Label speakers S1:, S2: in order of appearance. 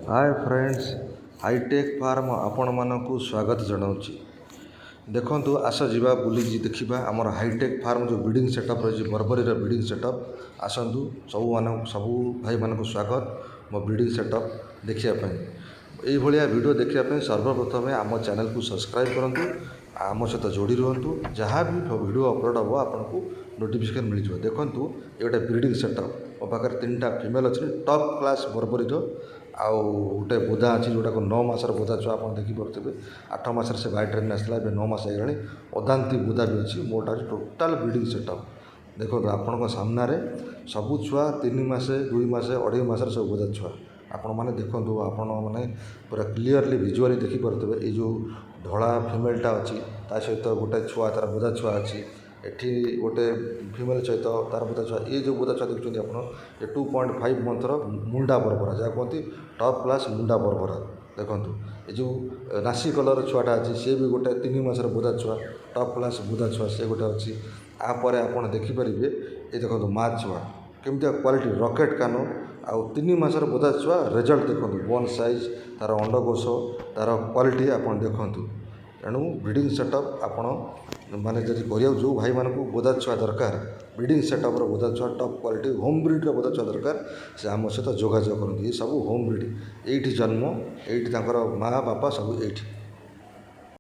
S1: Hi friends, hi tech farm आपण मानकु स्वागत जनाऊँच। देखु आस जा बुली देखा आमर हाईटेक फार्म जो ब्रीडिंग सेटअप रही बरबरी ब्रीडिंग सेटअप आसतु सबू भाई मानक स्वागत मो ब्रीडिंग सेटअप देखापी ये वीडियो देखापी सर्वप्रथमें आम चैनल को सब्सक्राइब करूँ आम सहित जोड़ी रुहतु जहाँ भी वीडियो अपलोड हम आपन को नोटिफिकेशन मिल जाए। देखु ये गोटे ब्रीडिंग सेटअप मो पाखे 3टा फीमेल अच्छी टॉप क्लास बरबरी आउ गोटे बोधा अच्छी जोटा को 9 मासर बोधा छुआ आप देखिपे 8 मासर से बाय ट्रेन आसला 9 मास हो अदांती बोधा भी अच्छी मोटा टोटाल ब्रीडिंग सेटअप देखो आपण सामने सबू छुआ 3 मासे 2 मासे 2.5 मासर सब बोधा छुआ आपण मैंने देखो आपण मैंने पूरा क्लीयरली विजुअली देखिपे ये जो धड़ा फिमेलटा अच्छी ता सहित गोटे छुआ तार बोधा छुआ अच्छी एठी गोटे फिमेल सहित तार बोधा छुआ ये जो बोधा छुआ देखते आप 2.5 मंथर मुंडा बरबरा जहाँ कहते टॉप क्लास मुंडा बरबरा देखु ये जो नासी कलर छुआटा अच्छी सी भी गोटे 3 मासर बोधा छुआ टॉप क्लास बोधा छुआ से गोटे अच्छी आपर आप देखिपारे ये देखो माँ छुआ केमती क्वालिटी रॉकेट कानो आउ 3 मासर बोधा छुआ रिजल्ट देखो बोन साइज तार अंडकोश तार क्वालिटी आप देखु तेणु ब्रीडिंग सेटअप आपण माने जब करिया जो भाई मानक बोधा छुआ दरकार ब्रीडिंग सेटअप बोधा छुआ टॉप क्वालिटी होम ब्रीड बोधा छुआ दरकार से आम सहित जोगाजोग करते ये सब होम ब्रीड ये जन्म ये माँ बापा सब ये